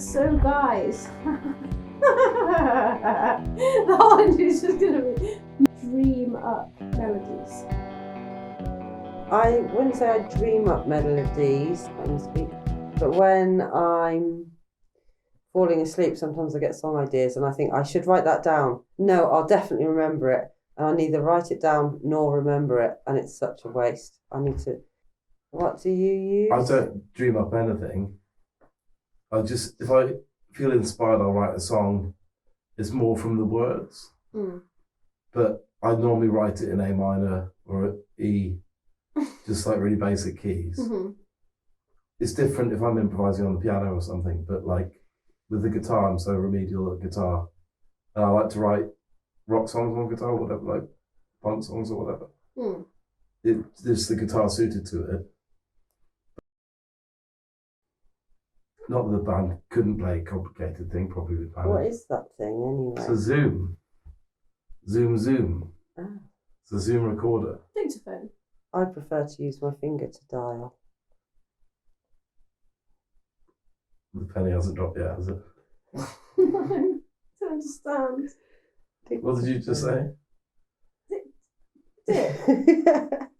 So guys, the one is just going to be dream up melodies. I wouldn't say I dream up melodies, but when I'm falling asleep, sometimes I get song ideas and I think I should write that down. No, I'll definitely remember it. And I neither write it down nor remember it, and it's such a waste. I need to. What do you use? I don't dream up anything. If I feel inspired, I'll write a song. It's more from the words. But I normally write it in A minor or E, just like really basic keys. Mm-hmm. It's different if I'm improvising on the piano or something, but like with the guitar, I'm so remedial at guitar. And I like to write rock songs on guitar, or whatever, like punk songs or whatever. It's the guitar suited to it. Not that the band couldn't play a complicated thing, probably with band. What is that thing anyway? It's a Zoom. Zoom. Ah. It's a Zoom recorder. Dictaphone. I prefer to use my finger to dial. The penny hasn't dropped yet, has it? No, I don't understand. What did you just say?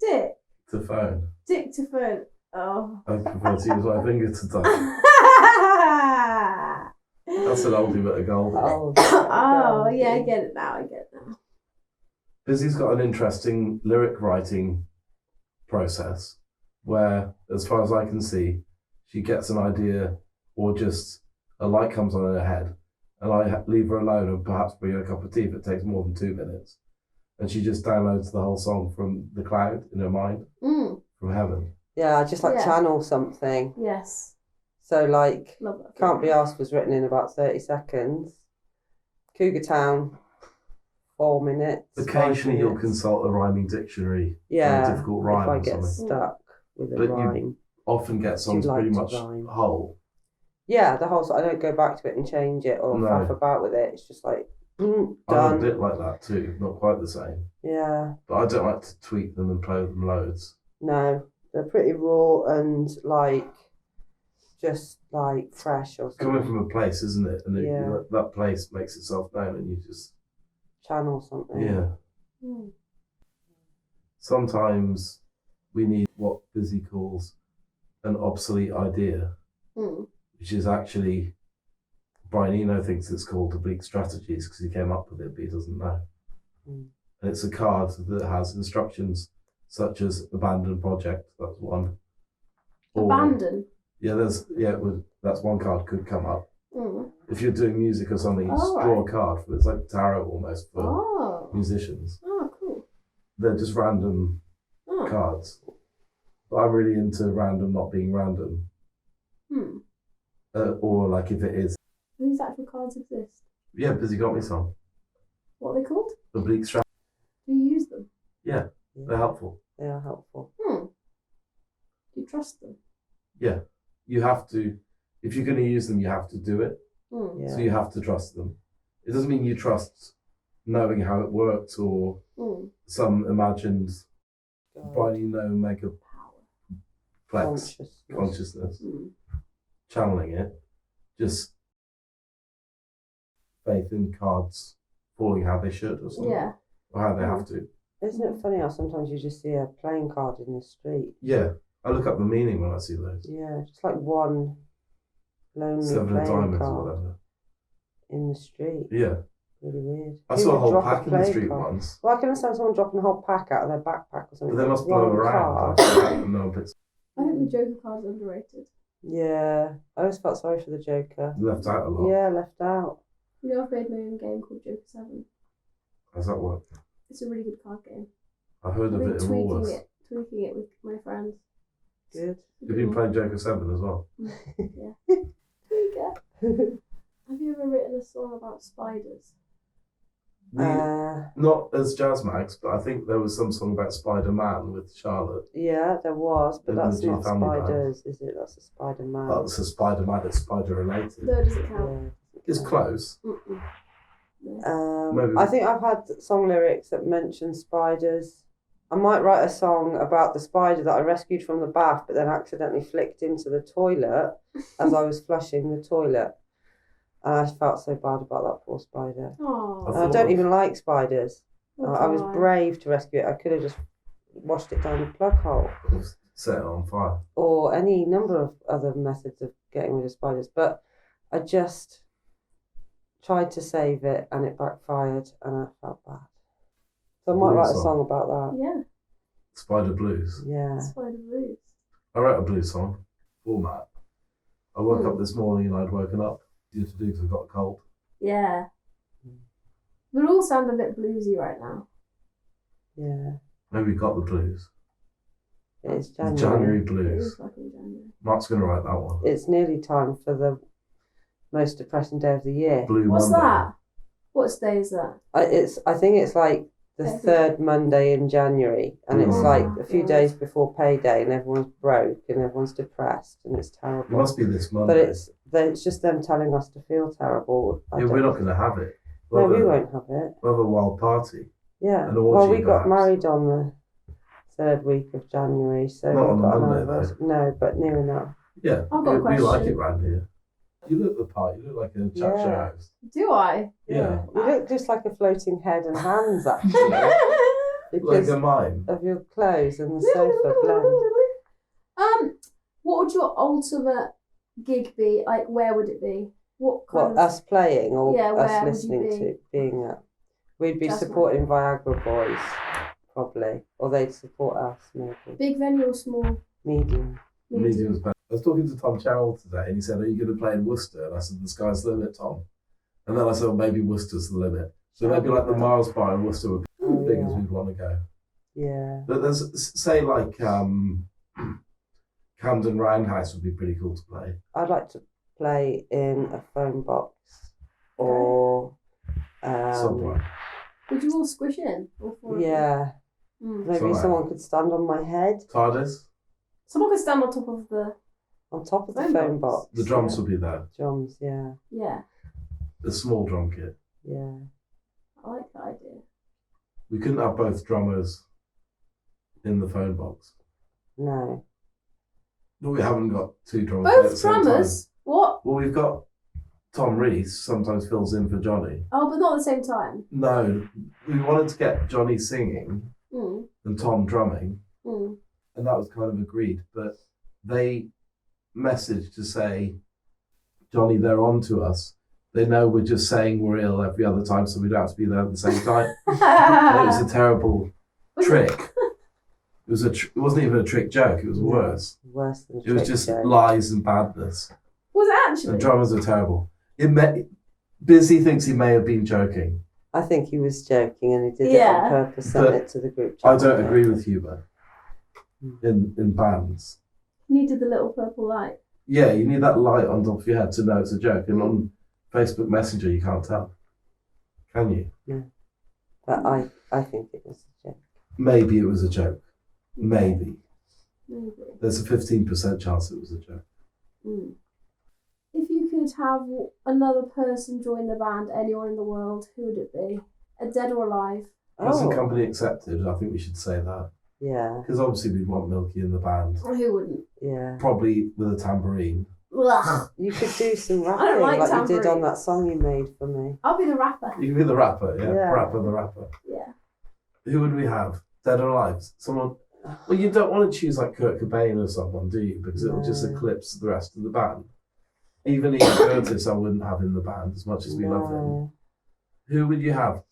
Dick. To phone. Dictaphone. Oh. I prefer to use my finger to dial. That's an oldie but a goldie. Oh, yeah, I get it now. Bizzy's got an interesting lyric writing process where, as far as I can see, she gets an idea or just a light comes on in her head and I leave her alone and perhaps bring her a cup of tea if it takes more than 2 minutes. And she just downloads the whole song from the cloud in her mind, from heaven. Yeah, I just channel something. Yes. So like, Love that. Can't Be Asked was written in about 30 seconds. Cougar Town, 4 minutes. Occasionally you'll consult a rhyming dictionary for a difficult rhyme if I or get something. stuck with a But rhyme. you often get songs pretty much whole. Yeah, the whole I don't go back to it and change it or faff about with it. It's just like, done. I'm a bit like that too, not quite the same. Yeah. But I don't like to tweak them and play with them loads. No, they're pretty raw and just fresh or something. Coming from a place, isn't it? And that place makes itself known and you just... channel something. Yeah. Sometimes we need what Bizzy calls an obsolete idea, which is actually, Brian Eno thinks it's called oblique strategies because he came up with it, but he doesn't know. And it's a card that has instructions such as abandon project, that's one. Abandon? Yeah, that's one card could come up. If you're doing music or something, you just draw a card. It's like tarot almost for musicians. Oh, cool. They're just random cards. But I'm really into random not being random. Or like if it is. These actual cards exist? Yeah, Bizzy got me some. What are they called? Oblique strategy. Do you use them? Yeah, they're helpful. They are helpful. Do you trust them? Yeah, you have to. If you're going to use them, you have to do it. Yeah. So you have to trust them. It doesn't mean you trust knowing how it works or some imagined Brian Eno mega plex consciousness channeling it. Just faith in cards falling how they should or something. Yeah. Or how they have to. Isn't it funny how sometimes you just see a playing card in the street? Yeah. I look up the meaning when I see those. Yeah, just like one lonely 7 of playing diamonds card or whatever. in the street. Yeah. Really weird. I Who saw a would whole drop pack in the playing street card? once. Well, I can understand someone dropping a whole pack out of their backpack or something. But they must One blow around. card. And no one picks I think the Joker card is underrated. Yeah, I always felt sorry for the Joker. left out a lot. Yeah, left out. You know, I've made my own game called Joker 7. How's that work? It's a really good card game. I heard of I've it been in Woolworths. tweaking it with my friends. Good. You've been playing Joker 7 as well? Yeah. Tweaker. Have you ever written a song about spiders? Not as Jazz Mags, but I think there was some song about Spider-Man with Charlotte. Yeah, there was, but In that's the G not Family spiders, is it? That's a Spider-Man. That's a Spider-Man that's spider-related. No, it doesn't count. Yeah. It's close. Maybe. I think I've had song lyrics that mention spiders. I might write a song about the spider that I rescued from the bath but then accidentally flicked into the toilet as I was flushing the toilet. And I felt so bad about that poor spider. Oh. And I don't even like spiders. I was Okay. brave to rescue it. I could have just washed it down the plug hole. Set it on fire. Or any number of other methods of getting rid of spiders. But I just tried to save it and it backfired and I felt bad. So I might write a song about that. Yeah. Spider blues. Yeah. Spider blues. I wrote a blues song format. I woke up this morning and I'd woken up due to do because I got a cold. Yeah. We all sound a bit bluesy right now. Yeah. Maybe got the blues. It's The January. January It blues. is fucking January. Mark's going to write that one. It's nearly time for the most depressing day of the year. Blue What's Monday. that? What day is that? I think it's like the Okay. third Monday in January, and it's Oh, like a few God. days before payday, and everyone's broke and everyone's depressed, and it's It terrible. must be this But Monday. it's just them telling us to feel terrible. Yeah, we're not going to have it. No, We'll we have a- won't have it. we'll have a wild party. Yeah. An orgy, Well, we got perhaps. married on the third week of January, so Not we've on the got Monday, another. No, but near enough. Yeah, I've got a we like question. it round here. You look the part. You look like a chat show Yeah. host. Do I? Yeah. You look just like a floating head and hands, actually, Like because a mime. of your clothes and the sofa blend. What would your ultimate gig be? Like, where would it be? What kind What, of? us playing or Yeah, where us would you listening be? to being at? We'd be Just supporting Viagra Boys, probably. Or they'd support us, maybe. Big venue or small? Medium. Medium's better. I was talking to Tom Charroll today and he said, "Are you going to play in Worcester?" And I said, "The sky's the limit, Tom." And then I said, well, maybe Worcester's the limit. So maybe like the Mars Bar in Worcester would be as Oh, big yeah. as we'd want to go. Yeah. But there's, say, like Camden Roundhouse would be pretty cool to play. I'd like to play in a phone box or Somewhere. Would you all squish in? All four of you? yeah. Mm. Maybe Somewhere. someone could stand on my head TARDIS. Someone could stand on top of the. on top of the Phone phone box. box. The drums yeah. would be there. Drums, yeah. Yeah, The small drum kit. Yeah. I like that idea. We couldn't have both drummers in the phone box. No. But we haven't got two drummers. at the Both same time. drummers? What? Well, we've got Tom Rees sometimes fills in for Johnny. Oh, but not at the same time. No, we wanted to get Johnny singing Mm. and Tom drumming, Mm. and that was kind of agreed. But they messaged to say, Johnny, they're on to us. They know we're just saying we're ill every other time, so we don't have to be there at the same time. And it was a terrible trick. It was it wasn't even a trick joke. It was worse. Worse than It was trick just show. lies and badness. Was it actually? The drummers are terrible. Bizzy thinks he may have been joking. I think he was joking and he did it Yeah. on purpose, sent But it to the group chat. I don't agree with humour in bands. Needed the little purple light. Yeah, you need that light on top of your head to know it's a joke. And on Facebook Messenger, you can't tell. Can you? But I think it was a joke. Maybe it was a joke. Maybe. Maybe. There's a 15% chance it was a joke. Mm. If you could have another person join the band, anyone in the world, who would it be? A dead or alive? Present company accepted, I think we should say that. Yeah, Because obviously we'd want Milky in the band. Who wouldn't? yeah. Probably with a tambourine. Ugh. You could do some I rapping don't like like you did on tambourine. that song you made for me. I'll be the rapper. You can be the rapper, yeah. Yeah. Rapper, the rapper. Yeah. Who would we have? Dead or alive? Someone. Well, you don't want to choose like Kurt Cobain or someone, do you? Because it will just No. eclipse the rest of the band. Even Ian Curtis, I wouldn't have in the band as much as we love him. No. Who would you have?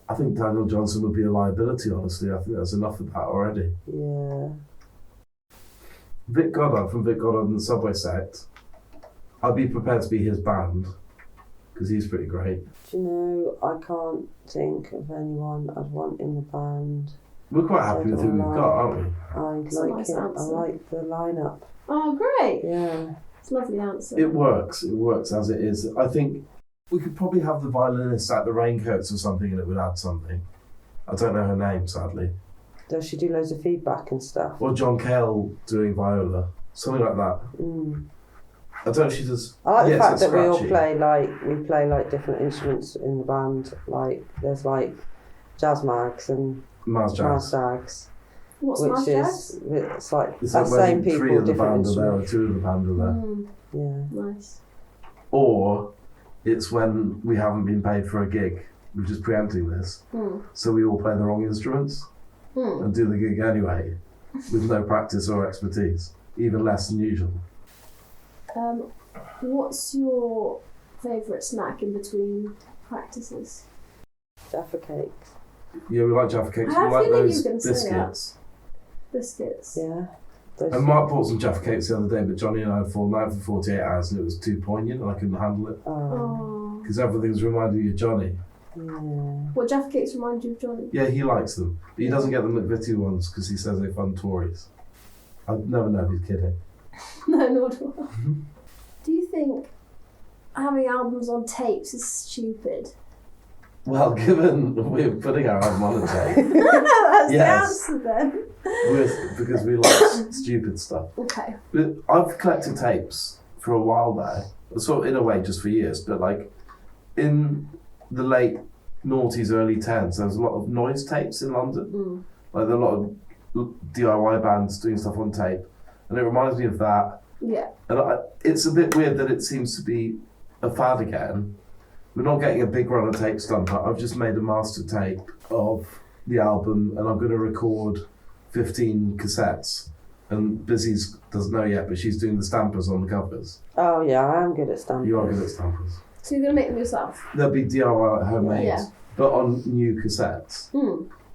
I think Daniel Johnson would be a liability, honestly. I think there's enough of that already. Yeah. Vic Goddard from Vic Goddard and the Subway Sect. I'd be prepared to be his band because he's pretty great. Do you know, I can't think of anyone I'd want in the band. We're quite happy with who we've got, aren't we? I That's a like nice it. I answer. like the lineup. Oh, great. Yeah. It's a lovely answer. It works. It works as it is. I think we could probably have the violinist at the Raincoats or something and it would add something. I don't know her name, sadly. Does she do loads of feedback and stuff? Or John Cale doing viola. Something like that. Mm. I don't know if she does... I like the Yes, fact it's that we all scratchy. play like different instruments in the band. Like there's like jazz mags and Mars jazz Jazz. sags. What's which nice jazz? is it's like It's the like same when people, 3 of the different band are there or instruments. 2 of the band are there. Yeah. Nice. Or it's when we haven't been paid for a gig. We're just preempting this. So we all play the wrong instruments and do the gig anyway with no practice or expertise, even less than usual. What's your favourite snack in between practices? Jaffa cakes. Yeah, we like Jaffa cakes. I We had a like feeling you those were gonna say that. biscuits. Biscuits. Yeah. Those And Mark bought some Jaffa cakes the other day, but Johnny and I had fallen out for 48 hours and it was too poignant and I couldn't handle it. Oh. Because everything's reminding you of Johnny. Yeah. What Jaffa cakes remind you of Johnny? Yeah, he likes them. But he doesn't get the McVitie ones because he says they fund Tories. I'd never know if he's kidding. No, nor do I. Do you think having albums on tapes is stupid? Well, given we're putting our album on a tape, That's Yes. the answer then. because we like stupid stuff. Okay. But I've collected tapes for a while now, sort of in a way just for years, but like in the late noughties, early 10s, there was a lot of noise tapes in London. Like there are a lot of DIY bands doing stuff on tape, and it reminds me of that. Yeah. And it's a bit weird that it seems to be a fad again. We're not getting a big run of tapes done, but I've just made a master tape of the album and I'm going to record 15 cassettes. And Bizzy's doesn't know yet, but she's doing the stampers on the covers. Oh yeah, I am good at stamping. You are good at stampers. So you're going to make them yourself? They'll be DIY homemade, Yeah. but on new cassettes.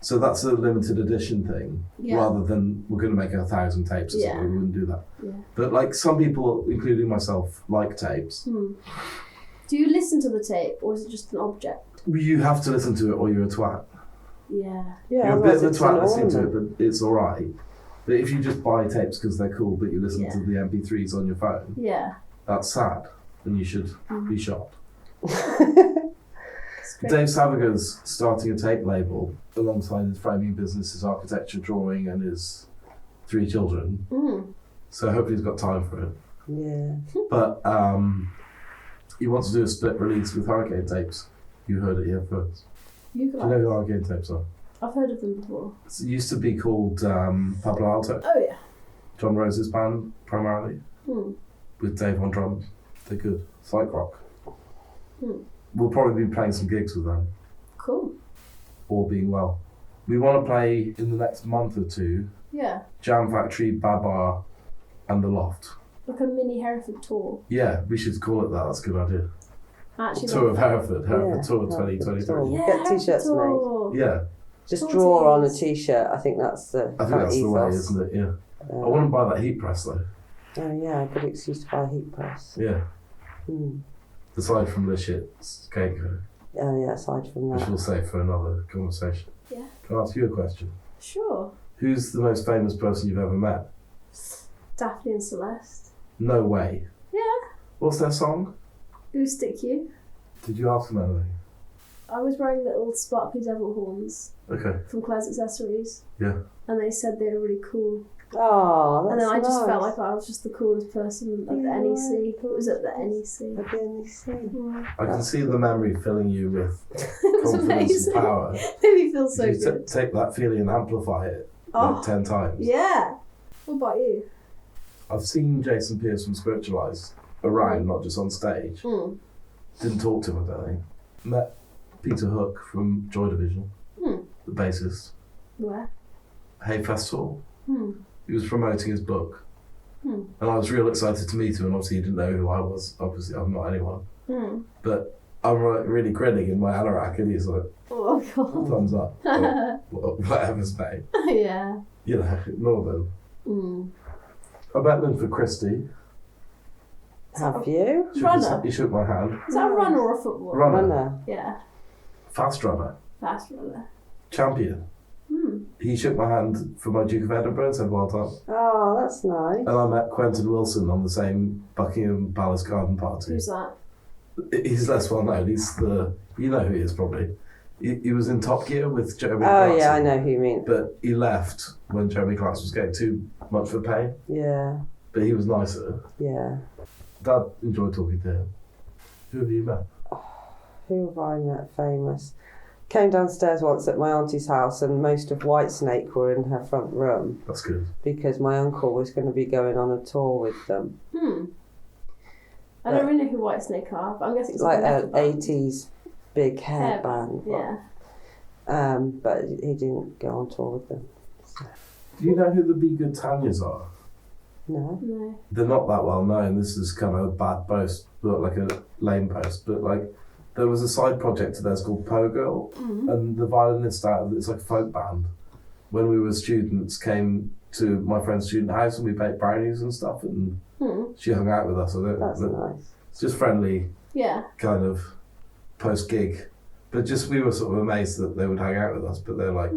So that's a limited edition thing, rather than we're going to make 1,000 tapes or something. We wouldn't do that. Yeah. But like some people, including myself, like tapes. Do you listen to the tape or is it just an object? You have to listen to it or you're a twat. Yeah. Yeah, You're a bit otherwise of a it's twat listening to annoying. it, but it's alright. But if you just buy tapes because they're cool, but you listen Yeah. to the MP3s on your phone, Yeah. that's sad, and you should be shot. Straight. Dave Savager's starting a tape label alongside his framing business, his architecture drawing, and his 3 children. So hopefully he's got time for it. Yeah. But he wants to do a split release with Hurricane Tapes. You heard it here first. You Do you know who Hurricane Tapes are? I've heard of them before. It used to be called Pablo Alto, Oh yeah. John Rose's band primarily, with Dave on drums. They're good. Psych rock. We'll probably be playing some gigs with them, Cool. all being well. We want to play in the next month or 2, Yeah. Jam Factory, Babar, and The Loft. Like a mini Hereford tour. Yeah, we should call it that. That's a good idea. Actually, Tour of Hereford Yeah, Tour Hereford 2023. Tour. yeah, Get Hereford t-shirts tour. Yeah, Just Tour draw on a tees. t-shirt. I think that's the I think that's the way, ethos. isn't it? Yeah. I want to buy that heat press though. Oh yeah, a good excuse to buy a heat press. Yeah. Mm. Aside from the shit cake, Oh yeah, aside from which that. we'll save for another conversation. Yeah. Can I ask you a question? Sure. Who's the most famous person you've ever met? Daphne and Celeste. No way. Yeah. What's their song? Who stick you? Did you ask them anything? I was wearing little sparkly devil horns Okay. from Claire's Accessories. Yeah. And they said they were really cool. Oh, that's And then I just nice. felt like I was just the coolest person at the Yeah, NEC. It was at the NEC. At the NEC. Yeah. I can see the memory filling you with It was confidence and amazing. power. Made me feel so you good. take that feeling and amplify it Oh, like 10 times. yeah. What about you? I've seen Jason Pierce from Spiritualised around, not just on stage. Didn't talk to him, I don't think. Met Peter Hook from Joy Division, the bassist. Where? Hay Festival. Hmm. He was promoting his book. And I was real excited to meet him, and obviously he didn't know who I was. Obviously, I'm not anyone. But I'm like, really grinning in my anorak, and he's like, Oh, God. thumbs up. Or whatever's mate. Yeah. You know, ignore them. I met Linford Christie. Have you? Runner? He shook my hand. Is that a runner or a footballer? Runner. Yeah. Fast runner. Fast runner. Champion. He shook my hand for my Duke of Edinburgh and said, well done. Oh, that's nice. And I met Quentin Wilson on the same Buckingham Palace garden party. Who's that? He's less well known. He's the, you know who he is probably. He was in Top Gear with Jeremy Oh Clarkson. yeah, I know who you mean. But he left when Jeremy Clarkson was getting too much for pay. Yeah, But he was nicer. yeah. Dad enjoyed talking to him. Who have you met? Who have I met famous? came downstairs once at my auntie's house, and most of Whitesnake were in her front room That's good. because my uncle was going to be going on a tour with them. I don't really know who Whitesnake are, but I'm guessing it's Like a an 80s big hair band. Yeah. But he didn't go on tour with them. Do you know who the Be Good Tanyas are? No. No. They're not that well known. This is kind of a bad post, but like a lame post. But like, there was a side project of theirs called Po Girl, and the violinist out of it's like a folk band. When we were students, came to my friend's student house and we baked brownies and stuff, and she hung out with us. That's nice. It's just friendly, Yeah. kind of post gig. But just we were sort of amazed that they would hang out with us, but they're like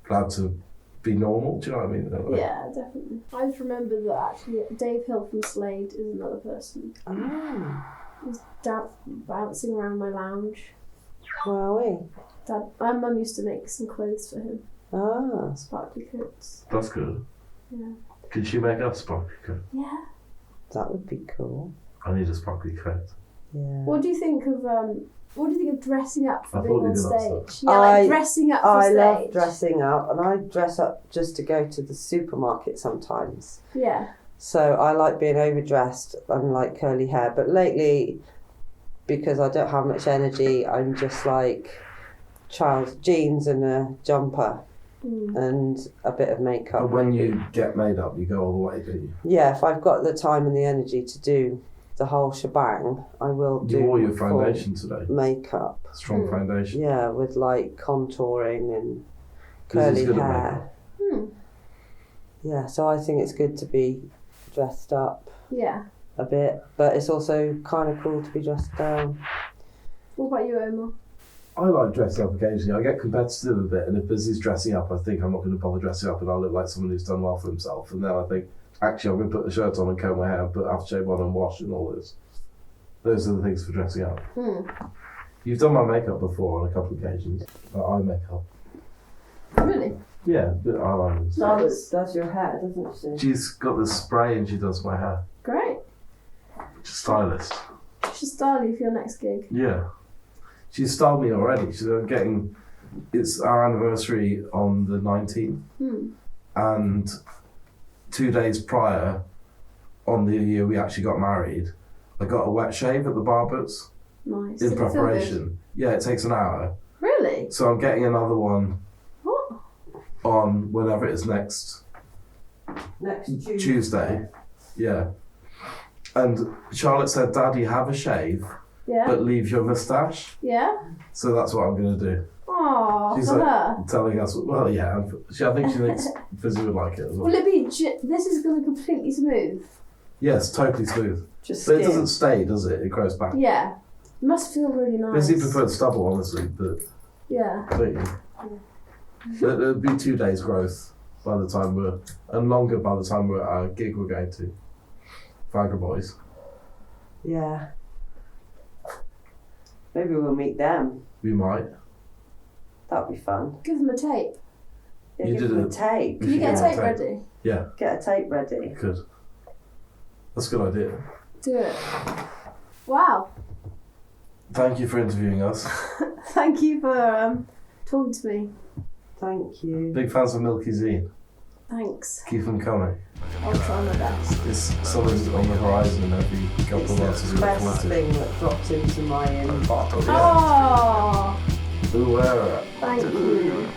glad to be normal. Do you know what I mean? Like, Yeah, definitely. I just remember that actually Dave Hill from Slade is another person. He's bouncing around my lounge. Wowee. My mum used to make some clothes for him. Sparkly coats. That's good. Yeah. Could she make us sparkly coat? Yeah. That would be cool. I need a sparkly coat. Yeah. What do you think of dressing up for I being thought you on did that stage? Yeah, like dressing up for I stage. love dressing up, and I dress up just to go to the supermarket sometimes. Yeah. So I like being overdressed and like curly hair. But lately, because I don't have much energy, I'm just like jeans and a jumper and a bit of makeup. But when you get made up, you go all the way, do you? Yeah, if I've got the time and the energy to do the whole shebang, I will do. You wore your full foundation today. makeup. Strong foundation. Yeah, with like contouring and This is curly good at hair. makeup. Yeah, so I think it's good to be dressed up Yeah. a bit, but it's also kind of cool to be dressed down. What about you, Omar? I like dressing up occasionally. I get competitive a bit, and if Bizzy's dressing up, I think I'm not going to bother dressing up, and I look like someone who's done well for himself. And then I think, actually, I'm going to put the shirt on and comb my hair, put aftershave on and wash and all this. Those are the things for dressing up. You've done my makeup before on a couple of occasions. Eye makeup. Really? Yeah, a bit of eyeliner. Charlotte does your hair, doesn't she? She's got this spray and she does my hair. Great. She's a stylist. You should style you for your next gig. Yeah. She's styled me already. She's getting, it's our anniversary on the 19th. And 2 days prior, on the year we actually got married, I got a wet shave at the barber's. Nice. In Does it feel good? preparation. Yeah, it takes an hour. Really? So I'm getting another one What? on whenever it is next Next Tuesday. Yeah. And Charlotte said, Daddy, have a shave, Yeah. but leave your moustache. Yeah. So that's what I'm going to do. Aww, She's for like her. telling us, well, yeah, I think she thinks Bizzy would like it as well. Will it be? This is going to be completely smooth. Yes, totally smooth. Just But it skin. doesn't stay, does it? It grows back. Yeah. It must feel really nice. Bizzy preferred stubble, honestly, but Yeah. it'll be 2 days growth by the time and longer by the time we're at our gig we're going to. Viagra Boys. Yeah. Maybe we'll meet them. We might. That'd be fun. Give them a tape. Yeah, You give did them a it. tape. Can you get a Yeah. tape ready? Yeah, Get a tape ready. good. That's a good idea. Do it. Wow. Thank you for interviewing us. Thank you for talking to me. Thank you. Big fans of milk-e-zine. Thanks. Keep them coming. I'll try my best. It's something's on the horizon every couple It's of months. as the we look best forward to. thing that dropped into my inbox. Yeah. Oh, Ooh, where? thank you.